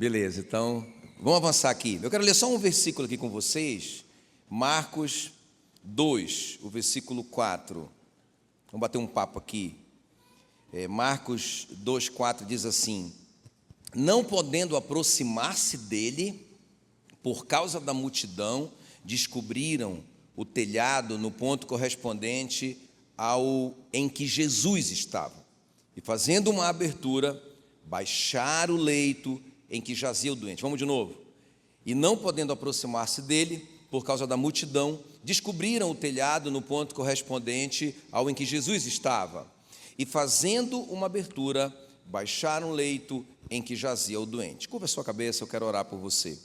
Beleza, então vamos avançar aqui. Eu quero ler só um versículo aqui com vocês, Marcos 2, o versículo 4. Vamos bater um papo aqui. Marcos 2, 4 diz assim: não podendo aproximar-se dele, por causa da multidão, descobriram o telhado no ponto correspondente ao em que Jesus estava. E fazendo uma abertura, baixaram o leito em que jazia o doente. Vamos de novo. E não podendo aproximar-se dele, por causa da multidão, descobriram o telhado no ponto correspondente ao em que Jesus estava. E fazendo uma abertura, baixaram o leito em que jazia o doente. Curva a sua cabeça, eu quero orar por você.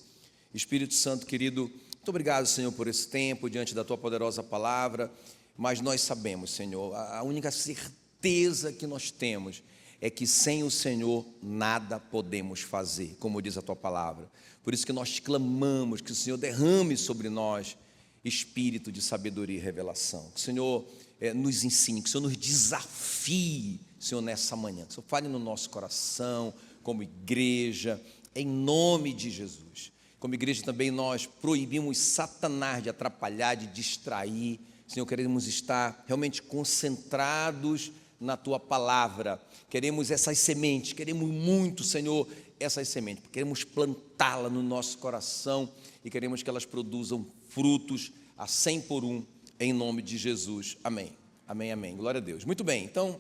Espírito Santo querido, muito obrigado, Senhor, por esse tempo, diante da Tua poderosa palavra, mas nós sabemos, Senhor, a única certeza que nós temos é que sem o Senhor nada podemos fazer, como diz a Tua palavra. Por isso que nós te clamamos que o Senhor derrame sobre nós espírito de sabedoria e revelação, que o Senhor nos ensine, que o Senhor nos desafie, Senhor, nessa manhã, que o Senhor fale no nosso coração, como igreja, em nome de Jesus. Como igreja também nós proibimos Satanás de atrapalhar, de distrair. Senhor, queremos estar realmente concentrados na Tua palavra. Queremos essas sementes, queremos muito, Senhor, essas sementes. Queremos plantá-la no nosso coração e queremos que elas produzam frutos a 100 por 1, em nome de Jesus. Amém. Amém, amém. Glória a Deus. Muito bem, então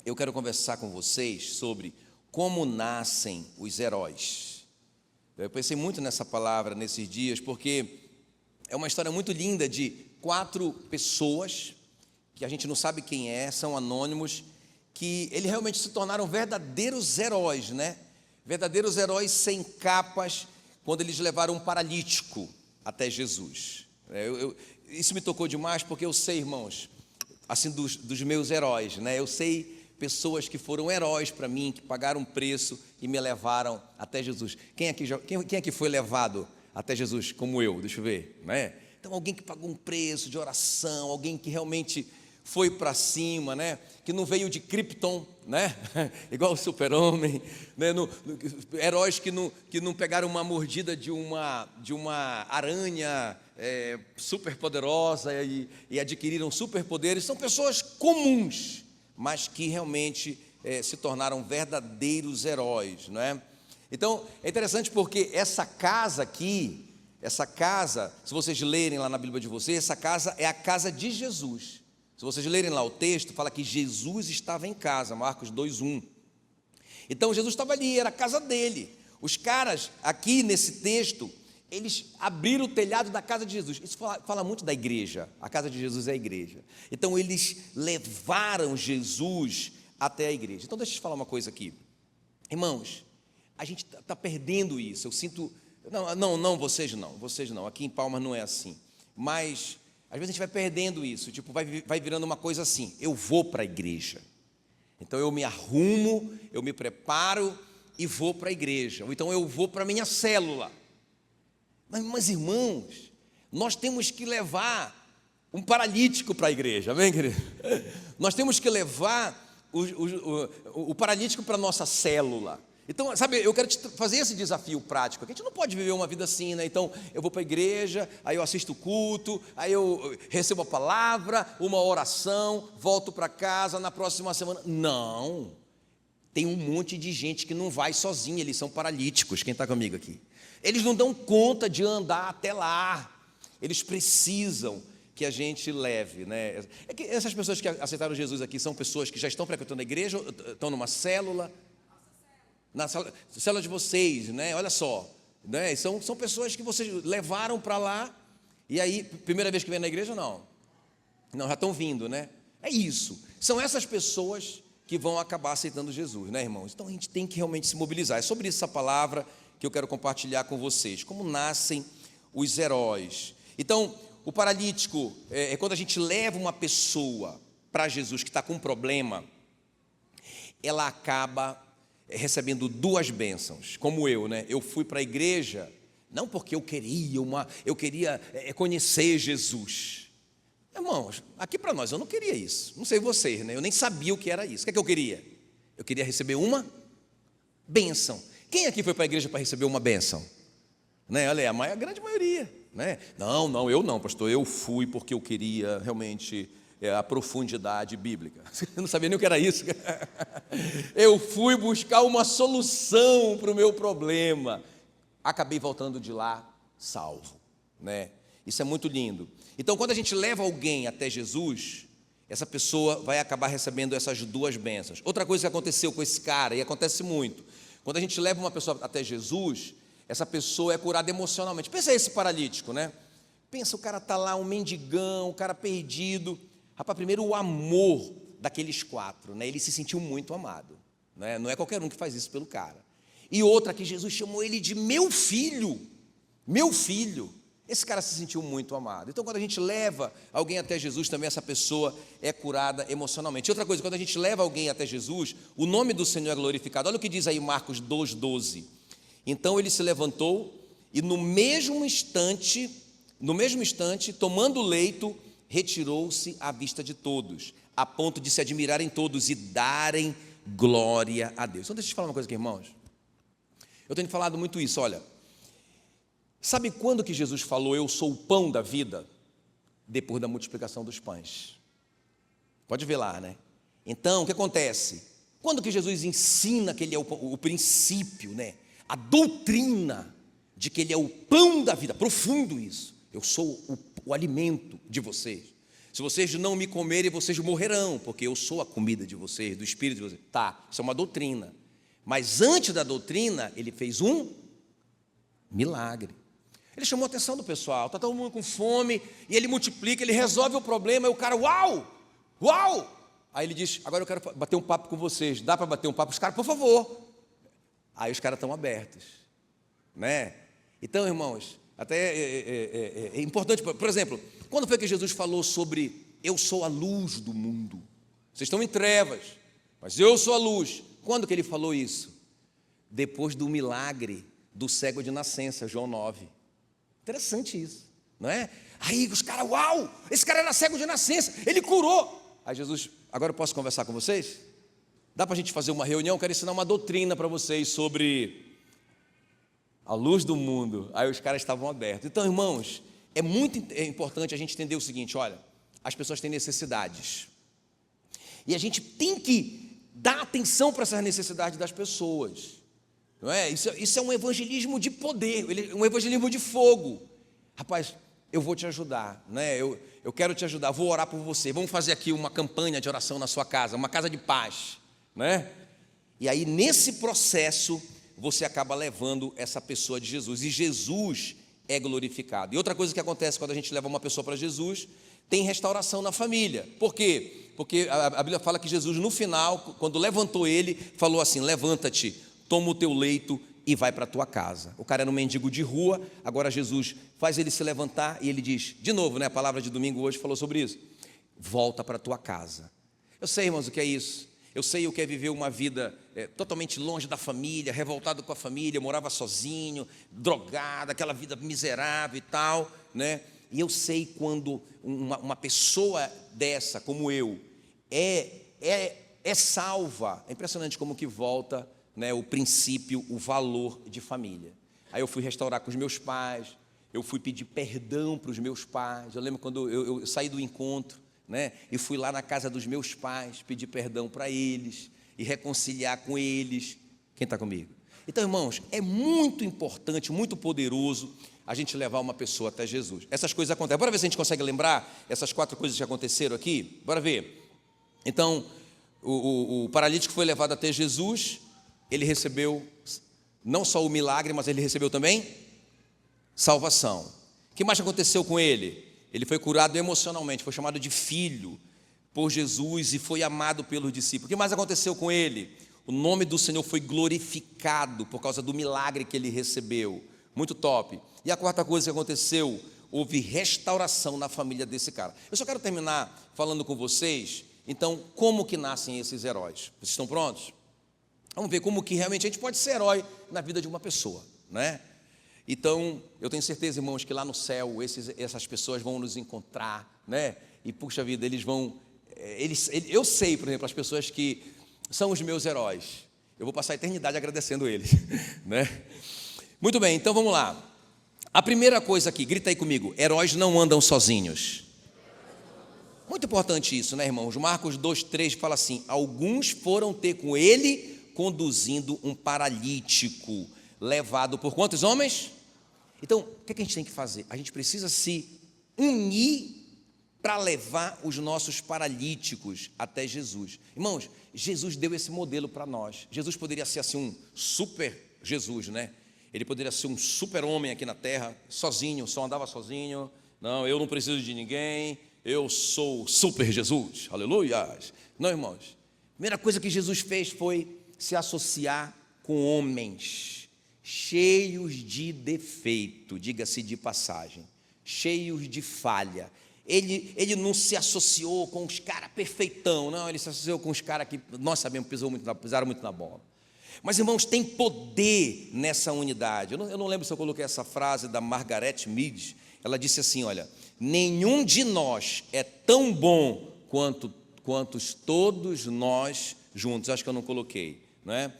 eu quero conversar com vocês sobre como nascem os heróis. Eu pensei muito nessa palavra nesses dias, porque é uma história muito linda de 4 pessoas, que a gente não sabe quem são anônimos, que eles realmente se tornaram verdadeiros heróis, né? Verdadeiros heróis sem capas, quando eles levaram um paralítico até Jesus. Isso me tocou demais, porque eu sei, irmãos, assim, dos meus heróis, né? Eu sei pessoas que foram heróis para mim, que pagaram um preço e me levaram até Jesus. Quem aqui foi levado até Jesus, como eu? Deixa eu ver, né? Então, alguém que pagou um preço de oração, alguém que realmente foi para cima, né? Que não veio de Krypton, né? Igual o Super-Homem, né? Heróis que não pegaram uma mordida de uma aranha super poderosa e adquiriram superpoderes. São pessoas comuns, mas que realmente se tornaram verdadeiros heróis, não é? Então, é interessante porque essa casa aqui, se vocês lerem lá na Bíblia de vocês, essa casa é a casa de Jesus. Se vocês lerem lá o texto, fala que Jesus estava em casa, Marcos 2:1. Então, Jesus estava ali, era a casa dele. Os caras, aqui nesse texto, eles abriram o telhado da casa de Jesus. Isso fala muito da igreja. A casa de Jesus é a igreja. Então, eles levaram Jesus até a igreja. Então, deixa eu te falar uma coisa aqui. Irmãos, a gente está perdendo isso. Eu sinto... Não, vocês não. Aqui em Palmas não é assim. Mas, às vezes a gente vai perdendo isso. Tipo, vai virando uma coisa assim. Eu vou para a igreja. Então, eu me arrumo, eu me preparo e vou para a igreja. Ou então, eu vou para a minha célula. Mas, irmãos, nós temos que levar um paralítico para a igreja, amém, querido? Nós temos que levar o paralítico para a nossa célula. Então, sabe, eu quero te fazer esse desafio prático, que a gente não pode viver uma vida assim, né? Então, eu vou para a igreja, aí eu assisto o culto, aí eu recebo a palavra, uma oração, volto para casa na próxima semana. Não, tem um monte de gente que não vai sozinha, eles são paralíticos. Quem está comigo aqui? Eles não dão conta de andar até lá, eles precisam que a gente leve, né? É que essas pessoas que aceitaram Jesus aqui são pessoas que já estão frequentando a igreja, estão numa célula, na célula de vocês, né? Olha só, né? São pessoas que vocês levaram para lá, e aí, primeira vez que vem na igreja, não, já estão vindo, né? É isso, são essas pessoas que vão acabar aceitando Jesus, né, irmãos? Então a gente tem que realmente se mobilizar. É sobre essa palavra que eu quero compartilhar com vocês, como nascem os heróis. Então, o paralítico, quando a gente leva uma pessoa para Jesus que está com um problema, ela acaba recebendo 2 bênçãos, como eu, né? Eu fui para a igreja, não porque eu queria conhecer Jesus. Irmãos, aqui para nós, eu não queria isso, não sei vocês, né? Eu nem sabia o que era isso. O que é que eu queria? Eu queria receber uma bênção. Quem aqui foi para a igreja para receber uma bênção? Né? Olha, a grande maioria. Né? Não, eu não, pastor, eu fui porque eu queria realmente a profundidade bíblica. Eu não sabia nem o que era isso. Eu fui buscar uma solução para o meu problema. Acabei voltando de lá salvo. Né? Isso é muito lindo. Então, quando a gente leva alguém até Jesus, essa pessoa vai acabar recebendo essas duas bênçãos. Outra coisa que aconteceu com esse cara, e acontece muito, quando a gente leva uma pessoa até Jesus, essa pessoa é curada emocionalmente. Pensa esse paralítico, né? Pensa, o cara está lá, um mendigão, um cara perdido. Rapaz, primeiro o amor daqueles quatro, né? Ele se sentiu muito amado, né? Não é qualquer um que faz isso pelo cara. E outra que Jesus chamou ele de meu filho. Meu filho. Esse cara se sentiu muito amado. Então, quando a gente leva alguém até Jesus, também essa pessoa é curada emocionalmente. Outra coisa, quando a gente leva alguém até Jesus, o nome do Senhor é glorificado. Olha o que diz aí Marcos 2,12. Então ele se levantou e no mesmo instante, tomando o leito, retirou-se à vista de todos, a ponto de se admirarem todos e darem glória a Deus. Então deixa eu te falar uma coisa aqui, irmãos. Eu tenho falado muito isso, olha. Sabe quando que Jesus falou, eu sou o pão da vida? Depois da multiplicação dos pães. Pode ver lá, né? Então, o que acontece? Quando que Jesus ensina que Ele é o princípio, né? A doutrina de que Ele é o pão da vida, profundo isso. Eu sou o alimento de vocês. Se vocês não me comerem, vocês morrerão, porque eu sou a comida de vocês, do Espírito de vocês. Tá, isso é uma doutrina. Mas antes da doutrina, Ele fez um milagre. Ele chamou a atenção do pessoal, está todo mundo com fome, e Ele multiplica, Ele resolve o problema, e o cara, uau! Aí Ele diz, agora eu quero bater um papo com vocês, dá para bater um papo? Os caras, por favor. Aí os caras estão abertos, né? Então, irmãos, até é importante, por exemplo, quando foi que Jesus falou sobre eu sou a luz do mundo? Vocês estão em trevas, mas eu sou a luz. Quando que Ele falou isso? Depois do milagre do cego de nascença, João 9. Interessante isso, não é? Aí os caras, uau, esse cara era cego de nascença, ele curou. Aí Jesus, agora eu posso conversar com vocês? Dá para a gente fazer uma reunião? Eu quero ensinar uma doutrina para vocês sobre a luz do mundo. Aí os caras estavam abertos. Então, irmãos, é muito importante a gente entender o seguinte, olha, as pessoas têm necessidades. E a gente tem que dar atenção para essas necessidades das pessoas. Não é? Isso é um evangelismo de poder, um evangelismo de fogo. Rapaz, eu vou te ajudar, né? Eu quero te ajudar, vou orar por você. Vamos fazer aqui uma campanha de oração na sua casa, uma casa de paz, né? E aí, nesse processo, você acaba levando essa pessoa de Jesus. E Jesus é glorificado. E outra coisa que acontece quando a gente leva uma pessoa para Jesus, tem restauração na família. Por quê? Porque a Bíblia fala que Jesus, no final, quando levantou ele, falou assim, levanta-te, toma o teu leito e vai para a tua casa. O cara era um mendigo de rua, agora Jesus faz ele se levantar e ele diz, de novo, né, a palavra de domingo hoje falou sobre isso, volta para a tua casa. Eu sei, irmãos, o que é isso. Eu sei o que é viver uma vida totalmente longe da família, revoltado com a família, morava sozinho, drogado, aquela vida miserável e tal, né? E eu sei quando uma pessoa dessa, como eu, é salva. É impressionante como que volta, né, o princípio, o valor de família. Aí eu fui restaurar com os meus pais, eu fui pedir perdão para os meus pais. Eu lembro quando eu saí do encontro, né, e fui lá na casa dos meus pais, pedir perdão para eles e reconciliar com eles. Quem está comigo? Então, irmãos, é muito importante, muito poderoso a gente levar uma pessoa até Jesus. Essas coisas acontecem. Bora ver se a gente consegue lembrar essas 4 coisas que aconteceram aqui? Bora ver. Então, o paralítico foi levado até Jesus. Ele recebeu não só o milagre, mas ele recebeu também salvação. O que mais aconteceu com ele? Ele foi curado emocionalmente, foi chamado de filho por Jesus e foi amado pelos discípulos. O que mais aconteceu com ele? O nome do Senhor foi glorificado por causa do milagre que ele recebeu. Muito top. E a 4ª coisa que aconteceu, houve restauração na família desse cara. Eu só quero terminar falando com vocês, então, como que nascem esses heróis? Vocês estão prontos? Vamos ver como que realmente a gente pode ser herói na vida de uma pessoa, né? Então, eu tenho certeza, irmãos, que lá no céu essas pessoas vão nos encontrar, né? E, puxa vida, eles vão... eu sei, por exemplo, as pessoas que são os meus heróis. Eu vou passar a eternidade agradecendo eles, né? Muito bem, então vamos lá. A primeira coisa aqui, grita aí comigo: heróis não andam sozinhos. Muito importante isso, né, irmãos? Marcos 2:3 fala assim: alguns foram ter com ele conduzindo um paralítico, levado por quantos homens? Então, o que a gente tem que fazer? A gente precisa se unir para levar os nossos paralíticos até Jesus. Irmãos, Jesus deu esse modelo para nós. Jesus poderia ser assim um super Jesus, né? Ele poderia ser um super homem aqui na terra, sozinho, só andava sozinho. Não, eu não preciso de ninguém, eu sou super Jesus, aleluia. Não, irmãos, a primeira coisa que Jesus fez foi se associar com homens cheios de defeito, diga-se de passagem, cheios de falha. Ele não se associou com os caras perfeitão, não, ele se associou com os caras que, nós sabemos, pisaram muito na bola. Mas, irmãos, tem poder nessa unidade. Eu não lembro se eu coloquei essa frase da Margaret Mead. Ela disse assim, olha: nenhum de nós é tão bom quantos todos nós juntos. Acho que eu não coloquei, não é?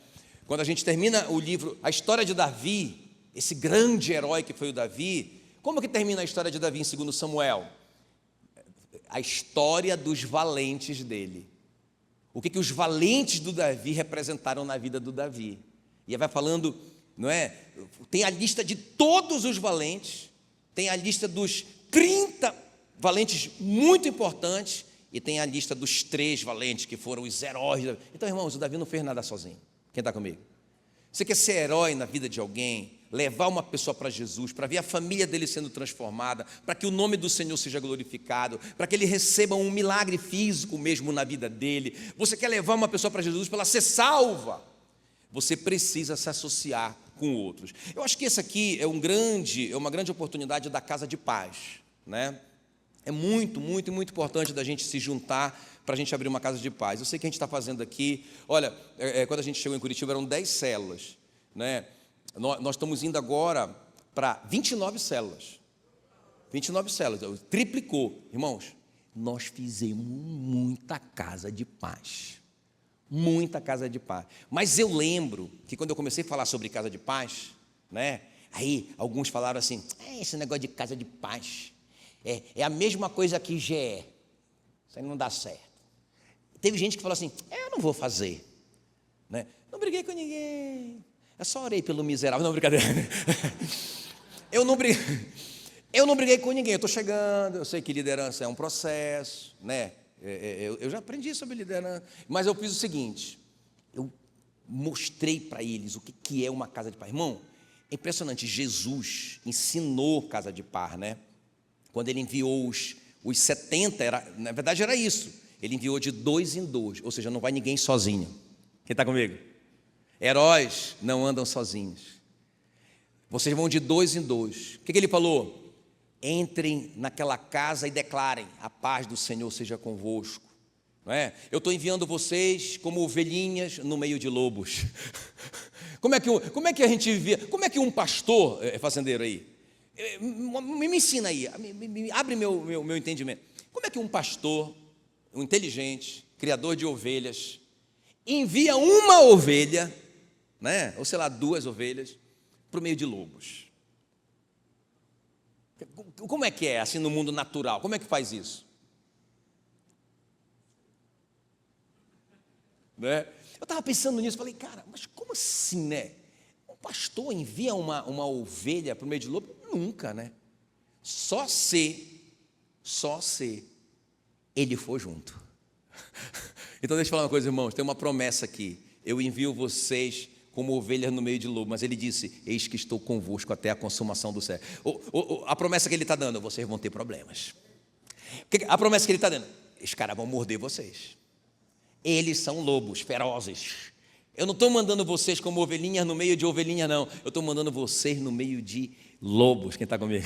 Quando a gente termina o livro, a história de Davi, esse grande herói que foi o Davi, como que termina a história de Davi em 2 Samuel? A história dos valentes dele. O que os valentes do Davi representaram na vida do Davi. E aí vai falando, não é? Tem a lista de todos os valentes, tem a lista dos 30 valentes muito importantes, e tem a lista dos 3 valentes que foram os heróis. Então, irmãos, o Davi não fez nada sozinho. Quem está comigo? Você quer ser herói na vida de alguém, levar uma pessoa para Jesus, para ver a família dele sendo transformada, para que o nome do Senhor seja glorificado, para que ele receba um milagre físico mesmo na vida dele. Você quer levar uma pessoa para Jesus para ela ser salva? Você precisa se associar com outros. Eu acho que esse aqui é uma grande oportunidade da casa de paz, né? É muito importante da gente se juntar para a gente abrir uma casa de paz. Eu sei que a gente está fazendo aqui, olha, quando a gente chegou em Curitiba eram 10 células, né? Nós estamos indo agora para 29 células. 29 células, triplicou. Irmãos, nós fizemos muita casa de paz. Muita casa de paz. Mas eu lembro que quando eu comecei a falar sobre casa de paz, né? Aí alguns falaram assim: esse negócio de casa de paz é a mesma coisa que GE. Isso aí não dá certo. Teve gente que falou assim: eu não vou fazer, né? Não briguei com ninguém, eu só orei pelo miserável. Não, brincadeira. Eu não briguei com ninguém, eu estou chegando, eu sei que liderança é um processo, né? Eu já aprendi sobre liderança, mas eu fiz o seguinte: eu mostrei para eles o que é uma casa de paz. Irmão, é impressionante, Jesus ensinou casa de paz, né? Quando ele enviou os 70, na verdade era isso, ele enviou de 2 em 2, ou seja, não vai ninguém sozinho. Quem está comigo? Heróis não andam sozinhos, vocês vão de 2 em 2. O que ele falou? Entrem naquela casa e declarem: a paz do Senhor seja convosco, não é? Eu estou enviando vocês como ovelhinhas no meio de lobos. Como é que a gente vivia? Como é que um pastor, fazendeiro aí, me ensina aí, abre meu entendimento. Como é que um pastor, um inteligente, criador de ovelhas, envia uma ovelha, né, ou sei lá, 2 ovelhas, para o meio de lobos? Como é que é, assim, no mundo natural? Como é que faz isso? Né? Eu estava pensando nisso, falei, cara, mas como assim, né? Um pastor envia uma ovelha para o meio de lobo? Nunca, né? Só se ele for junto. Então deixa eu falar uma coisa, irmãos, tem uma promessa aqui: eu envio vocês como ovelhas no meio de lobo, mas ele disse: eis que estou convosco até a consumação do século. A promessa que ele está dando: vocês vão ter problemas. A promessa que ele está dando: os caras vão morder vocês. Eles são lobos ferozes. Eu não estou mandando vocês como ovelhinhas no meio de ovelhinhas, não. Eu estou mandando vocês no meio de lobos. Quem está comigo?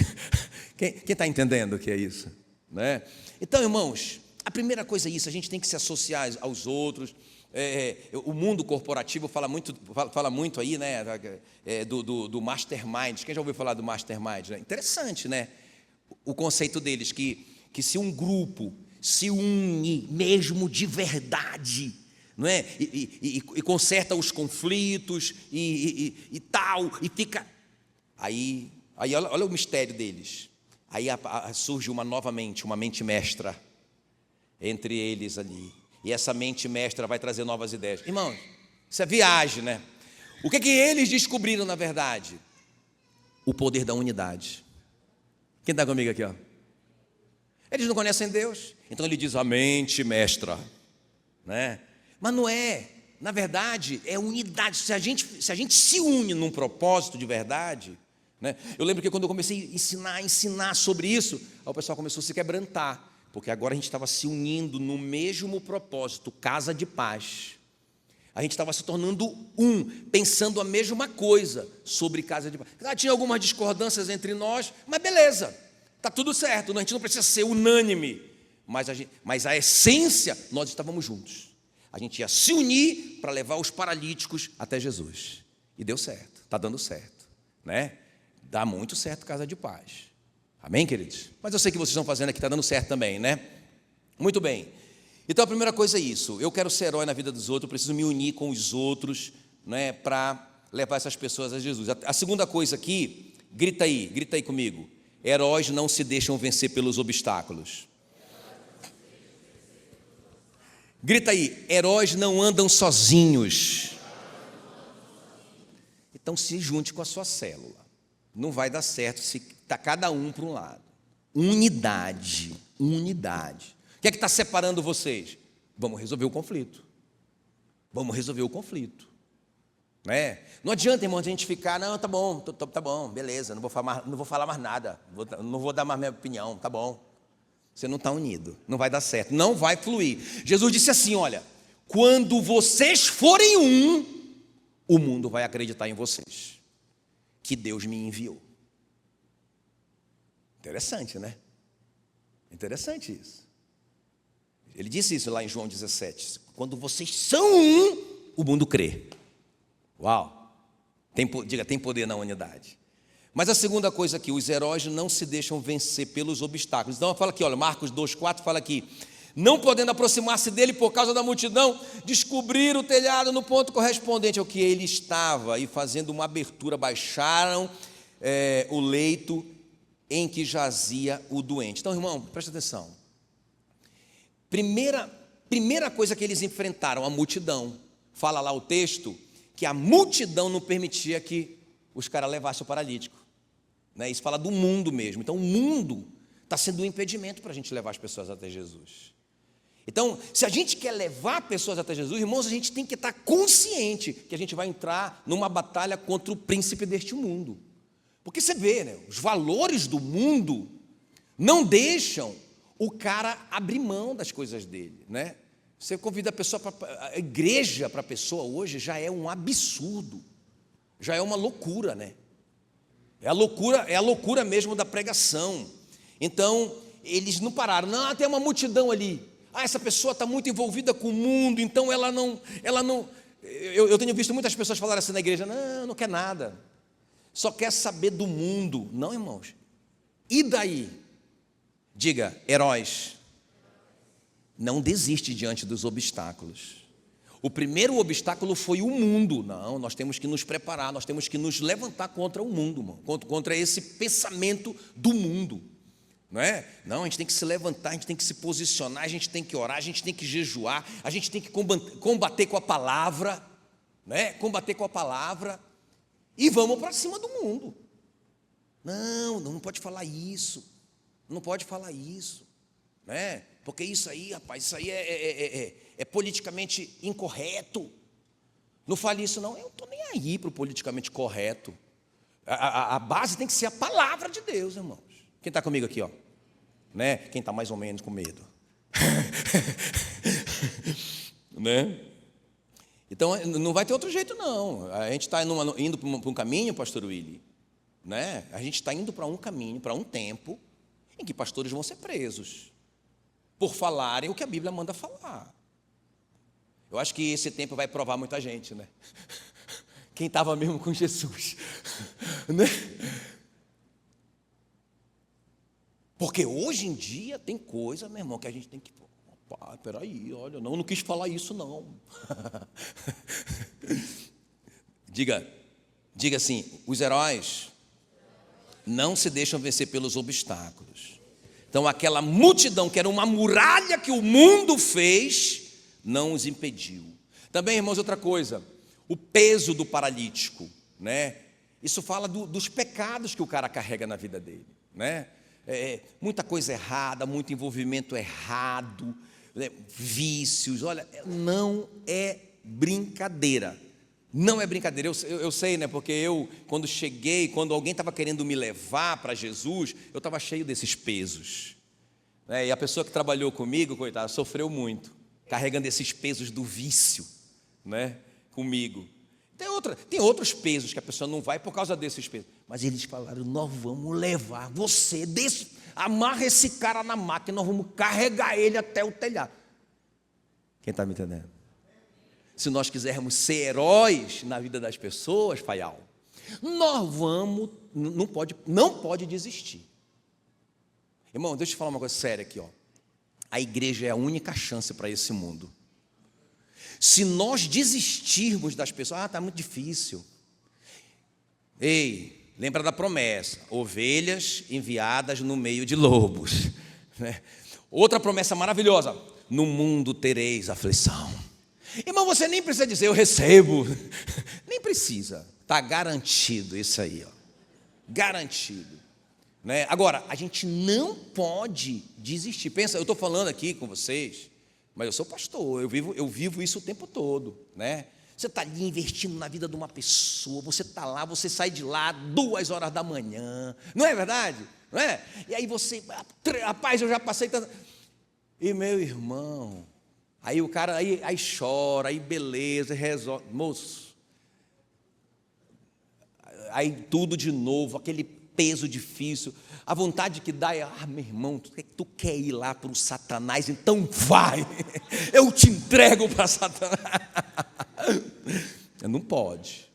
Quem está entendendo o que é isso? Né? Então, irmãos, a primeira coisa é isso: a gente tem que se associar aos outros. O mundo corporativo fala muito aí, né, do mastermind. Quem já ouviu falar do mastermind? Né? Interessante, né? O conceito deles, que se um grupo se une mesmo de verdade, não é? E conserta os conflitos e tal, e fica... Aí olha o mistério deles. Aí surge uma nova mente, uma mente mestra entre eles ali. E essa mente mestra vai trazer novas ideias. Irmãos, isso é viagem, né? O que eles descobriram, na verdade? O poder da unidade. Quem está comigo aqui, ó? Eles não conhecem Deus, então ele diz a mente mestra, né? Mas não é, na verdade, é unidade. Se a gente se une num propósito de verdade, né? Eu lembro que quando eu comecei a ensinar sobre isso, aí o pessoal começou a se quebrantar, porque agora a gente estava se unindo no mesmo propósito, casa de paz. A gente estava se tornando um, pensando a mesma coisa sobre casa de paz. Tinha algumas discordâncias entre nós, mas beleza, está tudo certo, a gente não precisa ser unânime, mas a essência, nós estávamos juntos. A gente ia se unir para levar os paralíticos até Jesus. E deu certo, está dando certo, né? Dá muito certo casa de paz. Amém, queridos? Mas eu sei que vocês estão fazendo aqui, está dando certo também, né? Muito bem. Então a primeira coisa é isso. Eu quero ser herói na vida dos outros, eu preciso me unir com os outros, né, para levar essas pessoas a Jesus. A segunda coisa aqui, grita aí comigo. Heróis não se deixam vencer pelos obstáculos. Grita aí, heróis não andam sozinhos. Então se junte com a sua célula. Não vai dar certo se está cada um para um lado. Unidade. O que é que está separando vocês? Vamos resolver o conflito. Né? Não adianta, irmão, a gente ficar, não, tá bom, beleza, não vou falar mais nada, não vou dar mais minha opinião, tá bom. Você não está unido, não vai dar certo, não vai fluir. Jesus disse assim, olha, quando vocês forem um, o mundo vai acreditar em vocês, que Deus me enviou. Interessante, né? Interessante isso. Ele disse isso lá em João 17. Quando vocês são um, o mundo crê. Uau! Diga, tem poder na unidade. Mas a segunda coisa aqui, os heróis não se deixam vencer pelos obstáculos. Então fala aqui, olha, Marcos 2,4 fala aqui, não podendo aproximar-se dele por causa da multidão, descobriram o telhado no ponto correspondente ao que ele estava, e fazendo uma abertura, baixaram o leito em que jazia o doente. Então, irmão, presta atenção. Primeira coisa que eles enfrentaram, a multidão. Fala lá o texto que a multidão não permitia que os caras levassem o paralítico, né? Isso fala do mundo mesmo. Então o mundo está sendo um impedimento para a gente levar as pessoas até Jesus. Então, se a gente quer levar pessoas até Jesus, irmãos, a gente tem que estar consciente que a gente vai entrar numa batalha contra o príncipe deste mundo. Porque você vê, né, os valores do mundo não deixam o cara abrir mão das coisas dele, né? Você convida a pessoa a igreja para a pessoa hoje já é um absurdo, já é uma loucura, né? É a loucura mesmo da pregação. Então, eles não pararam, não, tem uma multidão ali. Essa pessoa está muito envolvida com o mundo, então ela não. Eu tenho visto muitas pessoas falarem assim na igreja, não quer nada, só quer saber do mundo. Não, irmãos. E daí? Diga, heróis, não desiste diante dos obstáculos. O primeiro obstáculo foi o mundo. Não, nós temos que nos preparar, nós temos que nos levantar contra o mundo, irmão, contra esse pensamento do mundo. Não é? Não, a gente tem que se levantar, a gente tem que se posicionar, a gente tem que orar, a gente tem que jejuar, a gente tem que combater com a palavra, né? Combater com a palavra, e vamos para cima do mundo. Não pode falar isso, não pode falar isso, né? Porque isso aí, rapaz, isso aí é politicamente incorreto. Não fale isso, não. Eu não estou nem aí para o politicamente correto. A base tem que ser a palavra de Deus, irmãos. Quem está comigo aqui, ó? Né? Quem está mais ou menos com medo? Né? Então, não vai ter outro jeito, não. A gente está indo para um caminho, pastor Willy, né? A gente está indo para um caminho, para um tempo, em que pastores vão ser presos por falarem o que a Bíblia manda falar. Eu acho que esse tempo vai provar muita gente, né? Quem estava mesmo com Jesus, né? Porque hoje em dia tem coisa, meu irmão, que a gente tem que Pá, peraí, olha, não quis falar isso, não. Diga assim: os heróis não se deixam vencer pelos obstáculos. Então, aquela multidão que era uma muralha que o mundo fez, não os impediu. Também, irmãos, outra coisa, o peso do paralítico, né? Isso fala dos pecados que o cara carrega na vida dele, né? Muita coisa errada, muito envolvimento errado, né? Vícios, olha, não é brincadeira. Não é brincadeira, eu sei, né? Porque eu, quando cheguei, quando alguém estava querendo me levar para Jesus, eu estava cheio desses pesos, né? E a pessoa que trabalhou comigo, coitada, sofreu muito, carregando esses pesos do vício, né? Comigo. Tem outros pesos que a pessoa não vai por causa desses pesos. Mas eles falaram: nós vamos levar você, amarra esse cara na máquina, nós vamos carregar ele até o telhado. Quem está me entendendo? Se nós quisermos ser heróis na vida das pessoas, Faial, nós não pode desistir. Irmão, deixa eu te falar uma coisa séria aqui, ó. A igreja é a única chance para esse mundo. Se nós desistirmos das pessoas, está muito difícil. Ei, lembra da promessa: ovelhas enviadas no meio de lobos, né? Outra promessa maravilhosa: no mundo tereis aflição. Irmão, você nem precisa dizer eu recebo, nem precisa, está garantido isso aí, ó. Garantido, né? Agora, a gente não pode desistir. Pensa, eu estou falando aqui com vocês, mas eu sou pastor, eu vivo isso o tempo todo, né? Você está ali investindo na vida de uma pessoa, você está lá, você sai de lá 2 horas da manhã, não é verdade? Não é? E aí você, rapaz, eu já passei tanto. E meu irmão, aí o cara aí chora, aí beleza, resolve, moço, aí tudo de novo, aquele peso difícil, a vontade que dá é: meu irmão, tu quer ir lá para o Satanás, então vai, eu te entrego para Satanás. Não pode,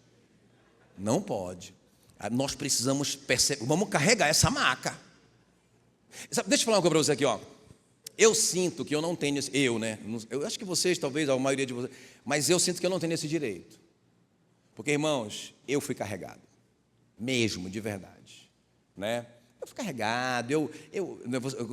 nós precisamos vamos carregar essa maca. Deixa eu falar uma coisa para você aqui, ó. Eu sinto que eu não tenho eu acho que vocês, talvez a maioria de vocês, mas eu sinto que eu não tenho esse direito, porque, irmãos, eu fui carregado, mesmo, de verdade, né? Eu fui carregado,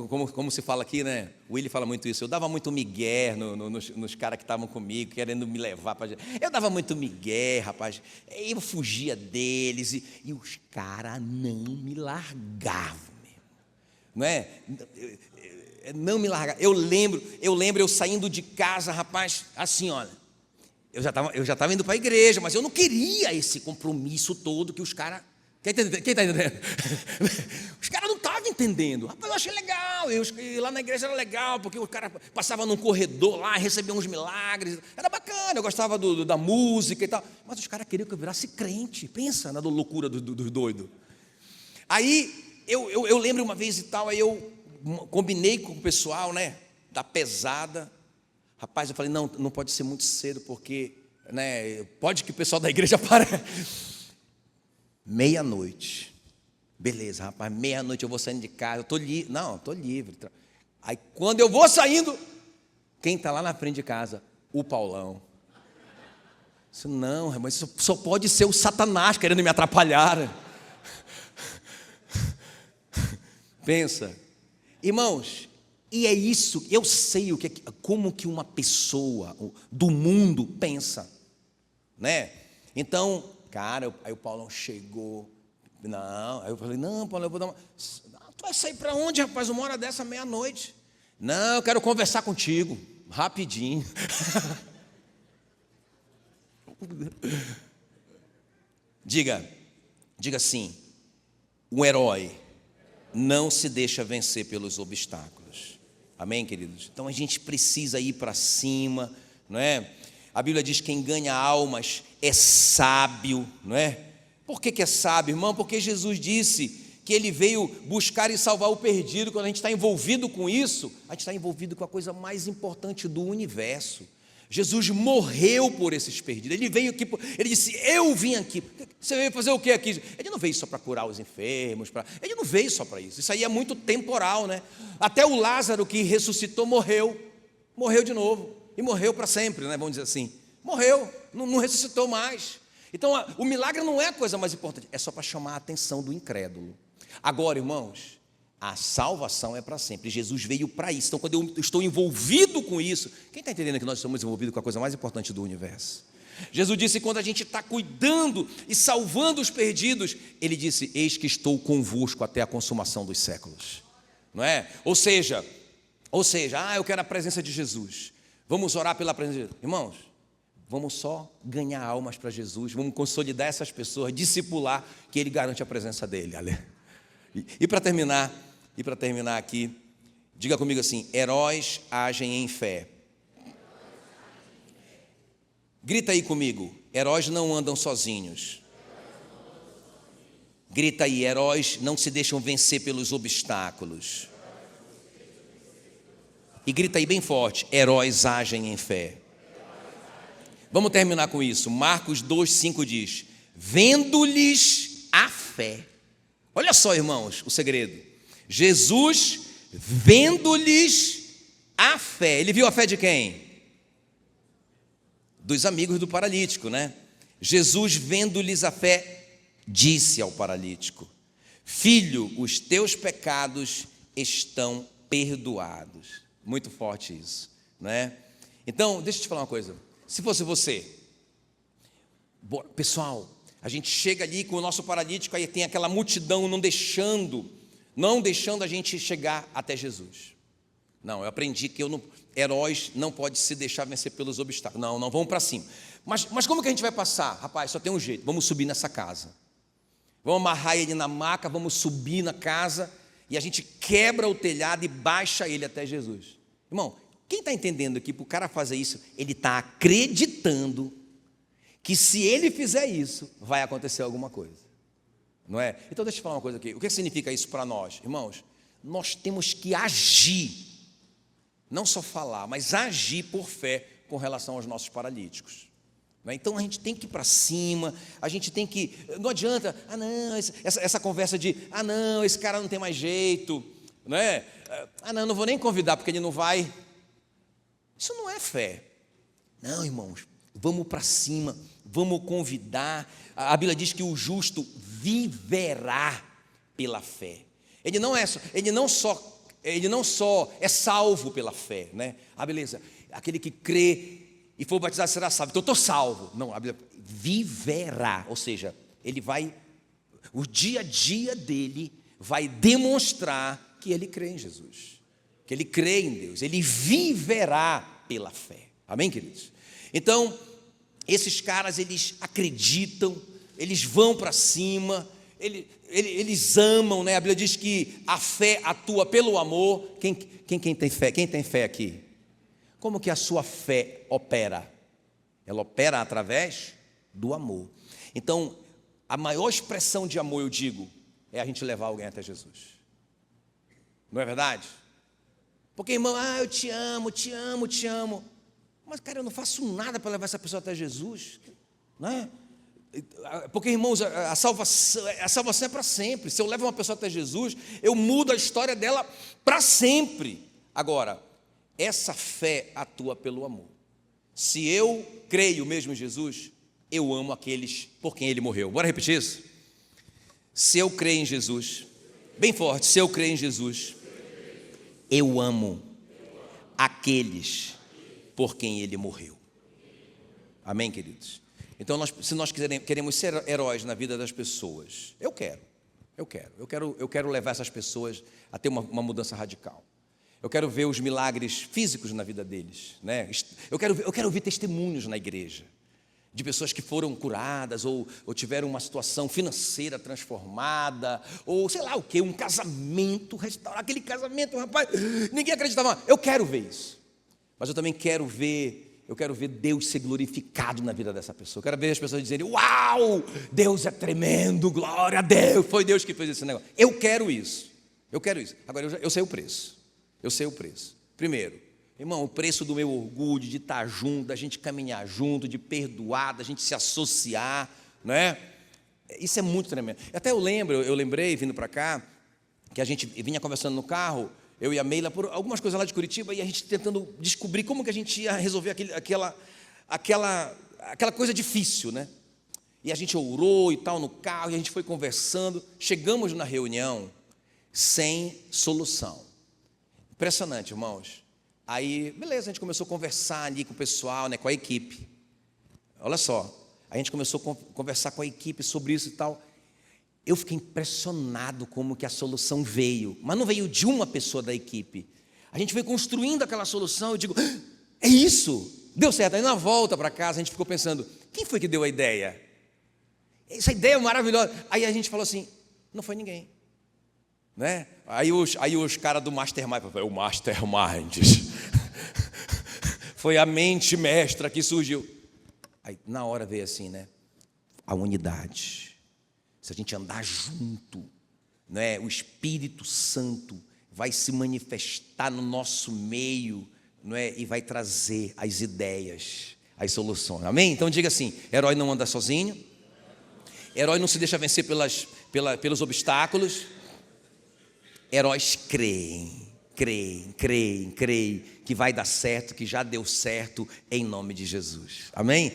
como se fala aqui, né? O Willy fala muito isso. Eu dava muito migué nos caras que estavam comigo, querendo me levar para. Eu dava muito migué, rapaz. Eu fugia deles e os caras não me largavam, mesmo, não é? Não me largavam. Eu lembro eu saindo de casa, rapaz, assim, olha. Eu já estava indo para a igreja, mas eu não queria esse compromisso todo que os caras. Quem está entendendo? Os caras não estavam entendendo. Rapaz, eu achei legal. E lá na igreja era legal, porque o cara passava num corredor lá, recebia uns milagres. Era bacana, eu gostava da música e tal. Mas os caras queriam que eu virasse crente. Pensa na loucura dos doidos. Aí, eu lembro uma vez e tal, aí eu combinei com o pessoal, né, da pesada. Rapaz, eu falei: não pode ser muito cedo, porque, né, pode que o pessoal da igreja apareça. Meia-noite, beleza, rapaz, meia-noite eu vou saindo de casa, eu estou livre, estou livre. Aí quando eu vou saindo, quem está lá na frente de casa? O Paulão. Disse: não, mas isso só pode ser o Satanás querendo me atrapalhar. Pensa, irmãos, e é isso, eu sei como que uma pessoa do mundo pensa, né? Então, cara, aí o Paulão chegou. Aí eu falei: não, Paulo, eu vou dar uma. Tu vai sair para onde, rapaz? Uma hora dessa, meia-noite. Não, eu quero conversar contigo, rapidinho. Diga assim: o herói não se deixa vencer pelos obstáculos. Amém, queridos? Então a gente precisa ir para cima, não é? A Bíblia diz que quem ganha almas é sábio, não é? Por que é sábio, irmão? Porque Jesus disse que Ele veio buscar e salvar o perdido. Quando a gente está envolvido com isso, a gente está envolvido com a coisa mais importante do universo. Jesus morreu por esses perdidos. Ele veio aqui, ele disse: eu vim aqui. Você veio fazer o que aqui? Ele não veio só para curar os enfermos, ele não veio só para isso. Isso aí é muito temporal, né? Até o Lázaro que ressuscitou morreu. morreu de novo, e morreu para sempre, né? Vamos dizer assim. Morreu, não ressuscitou mais. Então, o milagre não é a coisa mais importante, é só para chamar a atenção do incrédulo. Agora, irmãos, a salvação é para sempre. Jesus veio para isso. Então, quando eu estou envolvido com isso, quem está entendendo que nós estamos envolvidos com a coisa mais importante do universo? Jesus disse que quando a gente está cuidando e salvando os perdidos, Ele disse, eis que estou convosco até a consumação dos séculos. Não é? Ou seja, eu quero a presença de Jesus. Vamos orar pela presença de Jesus. Irmãos, vamos só ganhar almas para Jesus, vamos consolidar essas pessoas, discipular, que Ele garante a presença dEle. E para terminar aqui, diga comigo assim, heróis agem em fé. Grita aí comigo, heróis não andam sozinhos. Grita aí, heróis não se deixam vencer pelos obstáculos. E grita aí bem forte, heróis agem em fé. Vamos terminar com isso. Marcos 2,5 diz, vendo-lhes a fé. Olha só, irmãos, o segredo. Jesus vendo-lhes a fé. Ele viu a fé de quem? Dos amigos do paralítico, né? Jesus vendo-lhes a fé, disse ao paralítico, filho, os teus pecados estão perdoados. Muito forte isso, né? Então, deixa eu te falar uma coisa. Se fosse você, pessoal, a gente chega ali com o nosso paralítico, aí tem aquela multidão não deixando a gente chegar até Jesus. Não, eu aprendi que heróis não pode se deixar vencer pelos obstáculos. Não, vamos para cima. Mas como que a gente vai passar? Rapaz, só tem um jeito, vamos subir nessa casa. Vamos amarrar ele na maca, vamos subir na casa, e a gente quebra o telhado e baixa ele até Jesus. Irmão, quem está entendendo aqui, para o cara fazer isso, ele está acreditando que se ele fizer isso, vai acontecer alguma coisa, não é? Então deixa eu falar uma coisa aqui, o que significa isso para nós? Irmãos, nós temos que agir, não só falar, mas agir por fé com relação aos nossos paralíticos. Então a gente tem que ir para cima, a gente tem que, não adianta, essa conversa de, não, esse cara não tem mais jeito, não é? Não vou nem convidar porque ele não vai. Isso não é fé. Não, irmãos, vamos para cima, vamos convidar. A Bíblia diz que o justo viverá pela fé. Ele não só é salvo pela fé, né? Beleza, aquele que crê e for batizado será salvo, então eu estou salvo. Não, a Bíblia viverá, ou seja, o dia a dia dele vai demonstrar que ele crê em Jesus, que ele crê em Deus, ele viverá pela fé, amém, queridos? Então, esses caras, eles acreditam, eles vão para cima, eles amam, né? A Bíblia diz que a fé atua pelo amor. Quem tem fé? Quem tem fé aqui? Como que a sua fé opera? Ela opera através do amor. Então, a maior expressão de amor, eu digo, é a gente levar alguém até Jesus. Não é verdade? Porque, irmão, eu te amo, te amo, te amo. Mas, cara, eu não faço nada para levar essa pessoa até Jesus, não é? Porque, irmãos, a salvação é para sempre. Se eu levo uma pessoa até Jesus, eu mudo a história dela para sempre. Agora, essa fé atua pelo amor. Se eu creio mesmo em Jesus, eu amo aqueles por quem Ele morreu. Bora repetir isso? Se eu creio em Jesus, bem forte, se eu creio em Jesus, eu amo aqueles por quem Ele morreu. Amém, queridos? Então, se nós queremos ser heróis na vida das pessoas, eu quero levar essas pessoas a ter uma mudança radical. Eu quero ver os milagres físicos na vida deles, né? Eu quero ver testemunhos na igreja, de pessoas que foram curadas, ou tiveram uma situação financeira transformada, ou sei lá o que, um casamento restaurado, aquele casamento, rapaz, ninguém acreditava. Eu quero ver isso, mas eu também quero ver Deus ser glorificado na vida dessa pessoa. Eu quero ver as pessoas dizerem, uau, Deus é tremendo, glória a Deus, foi Deus que fez esse negócio. Eu quero isso. Agora, eu sei o preço. Primeiro, irmão, o preço do meu orgulho, de estar junto, da gente caminhar junto, de perdoar, da gente se associar, não é? Isso é muito tremendo. Até eu lembrei, vindo para cá, que a gente vinha conversando no carro, eu e a Meila, por algumas coisas lá de Curitiba, e a gente tentando descobrir como que a gente ia resolver aquela coisa difícil, né? E a gente orou e tal no carro, e a gente foi conversando, chegamos na reunião sem solução. Impressionante, irmãos. Aí, beleza, a gente começou a conversar ali com o pessoal, né, com a equipe. Olha só, a gente começou a conversar com a equipe sobre isso e tal. Eu fiquei impressionado como que a solução veio, mas não veio de uma pessoa da equipe. A gente foi construindo aquela solução, eu digo, é isso, deu certo. Aí na volta para casa a gente ficou pensando, quem foi que deu a ideia? Essa ideia é maravilhosa. Aí a gente falou assim, não foi ninguém, né? Aí os caras do Mastermind falaram, o Mastermind foi a mente mestra que surgiu. Aí na hora veio assim, né? A unidade. Se a gente andar junto, né? O Espírito Santo vai se manifestar no nosso meio, não é? E vai trazer as ideias, as soluções. Amém? Então diga assim: herói não anda sozinho, herói não se deixa vencer pelos obstáculos. Heróis creem que vai dar certo, que já deu certo, em nome de Jesus. Amém?